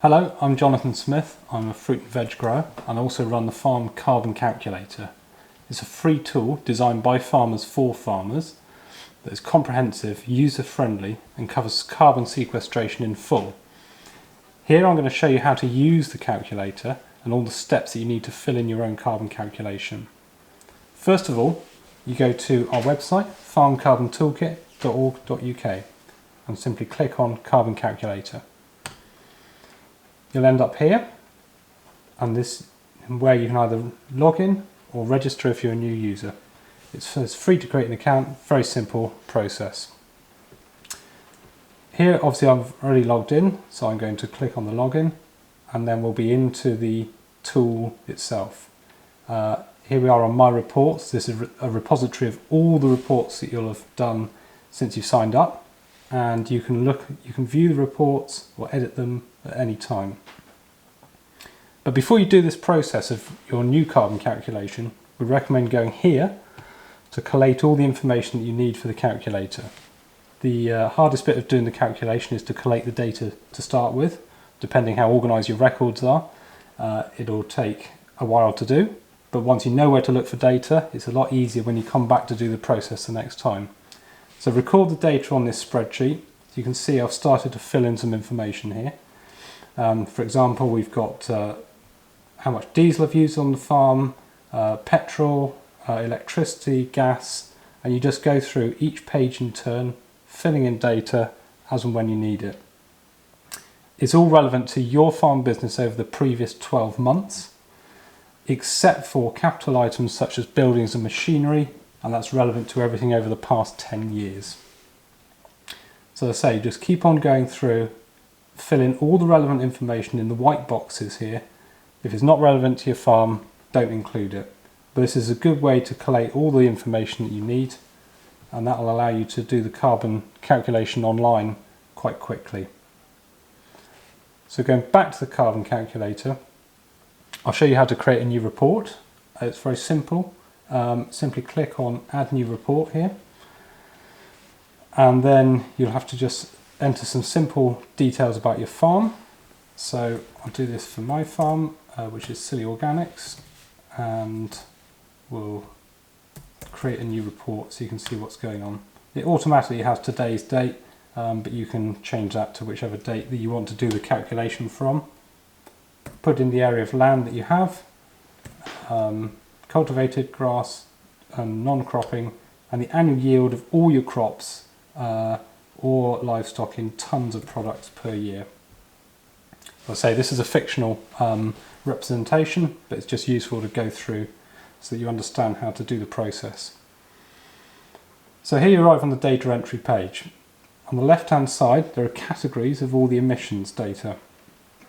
Hello, I'm Jonathan Smith. I'm a fruit and veg grower and I also run the Farm Carbon Calculator. It's a free tool designed by farmers for farmers that is comprehensive, user-friendly and covers carbon sequestration in full. Here I'm going to show you how to use the calculator and all the steps that you need to fill in your own carbon calculation. First of all, you go to our website, farmcarbontoolkit.org.uk, and simply click on Carbon Calculator. You'll end up here, and this is where you can either log in or register if you're a new user. It's free to create an account, very simple process. Here obviously I've already logged in, so I'm going to click on the login and then we'll be into the tool itself. Here we are on My Reports. This is a repository of all the reports that you'll have done since you signed up, and you can view the reports or edit them at any time. But before you do this process of your new carbon calculation, we recommend going here to collate all the information that you need for the calculator. The hardest bit of doing the calculation is to collate the data to start with. Depending how organised your records are, it'll take a while to do, but once you know where to look for data, it's a lot easier when you come back to do the process the next time. So record the data on this spreadsheet. So you can see I've started to fill in some information here. For example, we've got how much diesel I've used on the farm, petrol, electricity, gas, and you just go through each page in turn, filling in data as and when you need it. It's all relevant to your farm business over the previous 12 months, except for capital items such as buildings and machinery, and that's relevant to everything over the past 10 years. So as I say, just keep on going through, fill in all the relevant information in the white boxes here. If it's not relevant to your farm, don't include it. But this is a good way to collate all the information that you need, and that will allow you to do the carbon calculation online quite quickly. So going back to the carbon calculator, I'll show you how to create a new report. It's very simple. Simply click on Add New Report here, and then you'll have to just enter some simple details about your farm. So I'll do this for my farm, which is Scilly Organics, and we'll create a new report so you can see what's going on. It automatically has today's date, but you can change that to whichever date that you want to do the calculation from. Put in the area of land that you have, cultivated, grass and non-cropping, and the annual yield of all your crops or livestock in tonnes of products per year. I'll say this is a fictional representation, but it's just useful to go through so that you understand how to do the process. So here you arrive on the data entry page. On the left hand side there are categories of all the emissions data: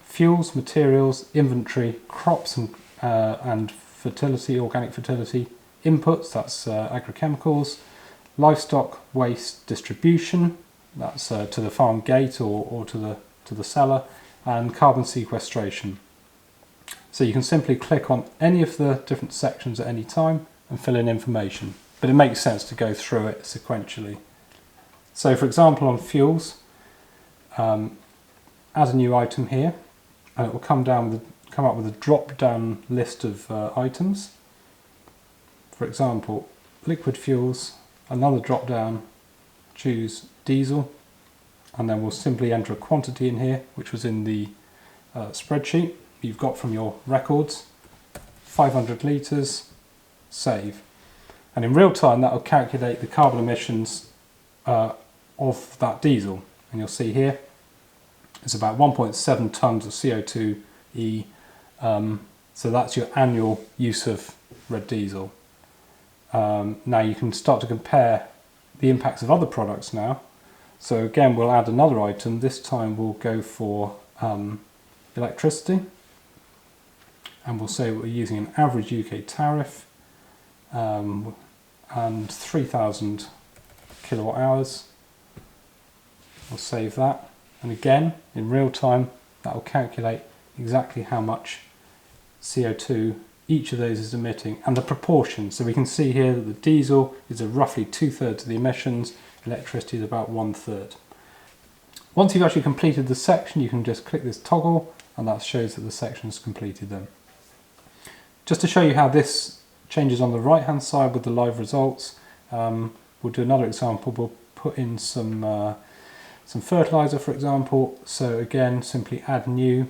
fuels, materials, inventory, crops and fertility, organic fertility, inputs, that's agrochemicals, livestock waste distribution, that's to the farm gate or to the seller, and carbon sequestration. So you can simply click on any of the different sections at any time and fill in information, but it makes sense to go through it sequentially. So for example, on fuels, add a new item here, and it will come up with a drop-down list of items. For example, liquid fuels, another drop-down, choose diesel, and then we'll simply enter a quantity in here, which was in the spreadsheet you've got from your records, 500 litres, save. And in real time that will calculate the carbon emissions of that diesel, and you'll see here it's about 1.7 tonnes of CO2e, so that's your annual use of red diesel. Now you can start to compare the impacts of other products now. So again, we'll add another item. This time we'll go for electricity, and we'll say we're using an average UK tariff and 3,000 kilowatt hours. We'll save that, and again in real time that will calculate exactly how much CO2 each of those is emitting and the proportion. So we can see here that the diesel is roughly 2/3 of the emissions, electricity is about 1/3. Once you've actually completed the section, you can just click this toggle and that shows that the section's completed then. Just to show you how this changes on the right hand side with the live results, we'll do another example. We'll put in some fertilizer, for example. So again, simply add new,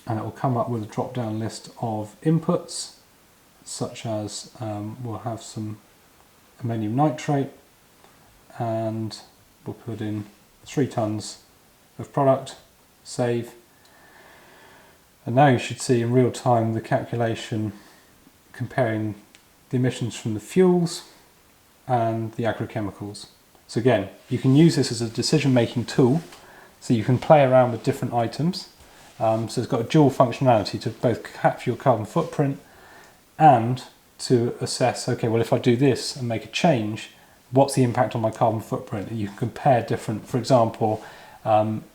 and it will come up with a drop down list of inputs, such as we'll have some ammonium nitrate, and we'll put in 3 tons of product, save, and now you should see in real time the calculation comparing the emissions from the fuels and the agrochemicals. So again, you can use this as a decision making tool, so you can play around with different items. So it's got a dual functionality to both capture your carbon footprint and to assess, okay, well if I do this and make a change, what's the impact on my carbon footprint? And you can compare different, for example,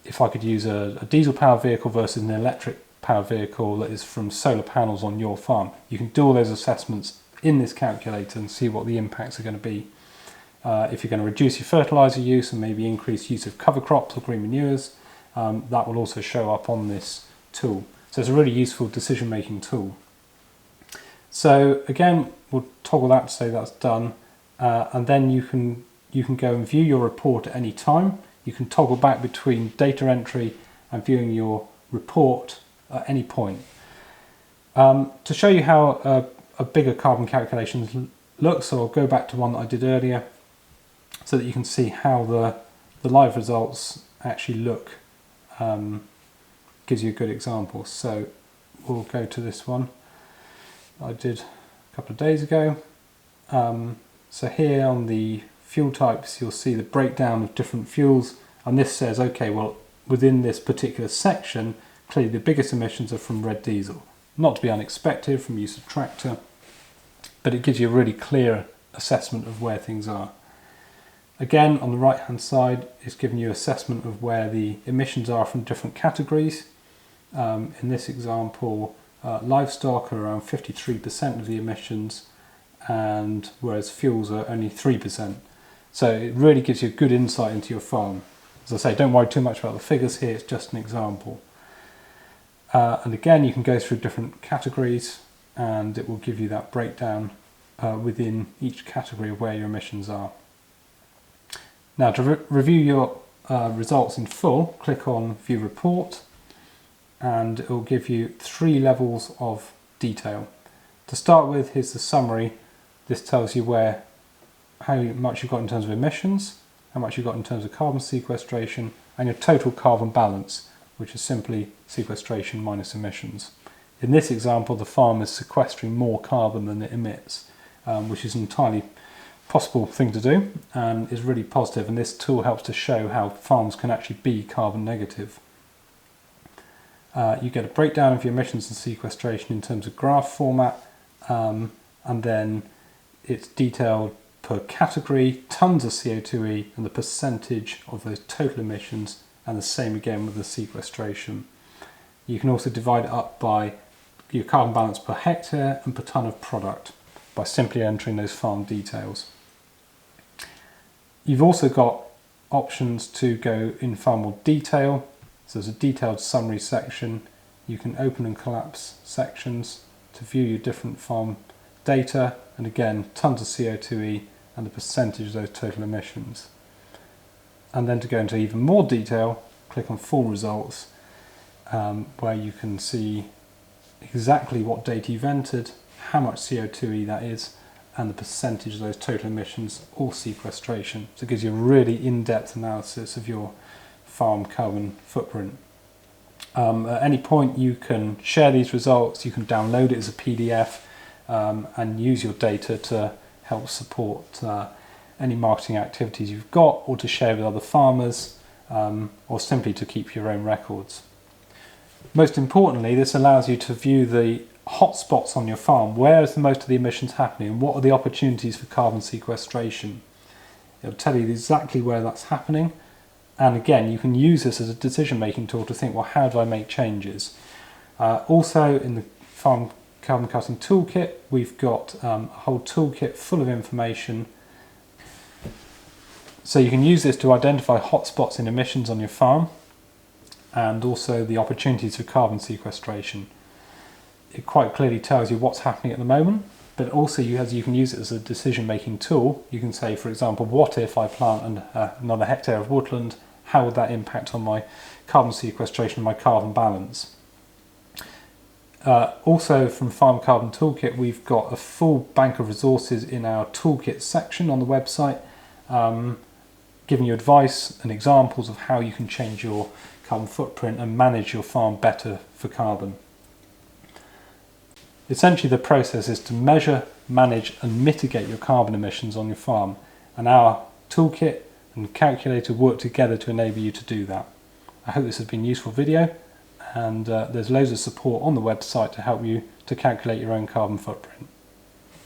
if I could use a diesel powered vehicle versus an electric powered vehicle that is from solar panels on your farm. You can do all those assessments in this calculator and see what the impacts are going to be. If you're going to reduce your fertilizer use and maybe increase use of cover crops or green manures, that will also show up on this tool. So it's a really useful decision making tool. So again, we'll toggle that to say that's done, and then you can go and view your report at any time. You can toggle back between data entry and viewing your report at any point. To show you how a bigger carbon calculation looks, so I'll go back to one that I did earlier so that you can see how the live results actually look. Gives you a good example. So we'll go to this one I did a couple of days ago. So here on the fuel types, you'll see the breakdown of different fuels, and this says, okay, well within this particular section, clearly the biggest emissions are from red diesel. Not to be unexpected from use of tractor, but it gives you a really clear assessment of where things are. Again, on the right hand side, it's giving you assessment of where the emissions are from different categories. In this example, livestock are around 53% of the emissions, and whereas fuels are only 3%. So it really gives you a good insight into your farm. As I say, don't worry too much about the figures here, it's just an example. And again, you can go through different categories and it will give you that breakdown within each category of where your emissions are. Now to review your results in full, click on View Report, and it will give you 3 levels of detail. To start with, here's the summary. This tells you how much you've got in terms of emissions, how much you've got in terms of carbon sequestration, and your total carbon balance, which is simply sequestration minus emissions. In this example, the farm is sequestering more carbon than it emits, which is an entirely possible thing to do and is really positive, and this tool helps to show how farms can actually be carbon negative. You get a breakdown of your emissions and sequestration in terms of graph format, and then it's detailed per category, tons of CO2e and the percentage of those total emissions, and the same again with the sequestration. You can also divide it up by your carbon balance per hectare and per tonne of product by simply entering those farm details. You've also got options to go in far more detail. So there's a detailed summary section. You can open and collapse sections to view your different farm data, and again, tons of CO2e and the percentage of those total emissions. And then to go into even more detail, click on Full Results, where you can see exactly what data you've entered, how much CO2e that is, and the percentage of those total emissions or sequestration. So it gives you a really in-depth analysis of your farm carbon footprint. At any point you can share these results, you can download it as a PDF and use your data to help support any marketing activities you've got, or to share with other farmers, or simply to keep your own records. Most importantly, this allows you to view the hotspots on your farm. Where is the most of the emissions happening, and what are the opportunities for carbon sequestration? It'll tell you exactly where that's happening, and again you can use this as a decision making tool to think, well, how do I make changes? Also in the farm carbon cutting toolkit, we've got a whole toolkit full of information, so you can use this to identify hotspots in emissions on your farm. and also the opportunities for carbon sequestration. It quite clearly tells you what's happening at the moment, but also you can use it as a decision-making tool. You can say, for example, what if I plant another hectare of woodland? How would that impact on my carbon sequestration and my carbon balance? Also from Farm Carbon Toolkit, we've got a full bank of resources in our toolkit section on the website, giving you advice and examples of how you can change your carbon footprint and manage your farm better for carbon. Essentially, the process is to measure, manage and mitigate your carbon emissions on your farm, and our toolkit and calculator work together to enable you to do that. I hope this has been a useful video, and there's loads of support on the website to help you to calculate your own carbon footprint.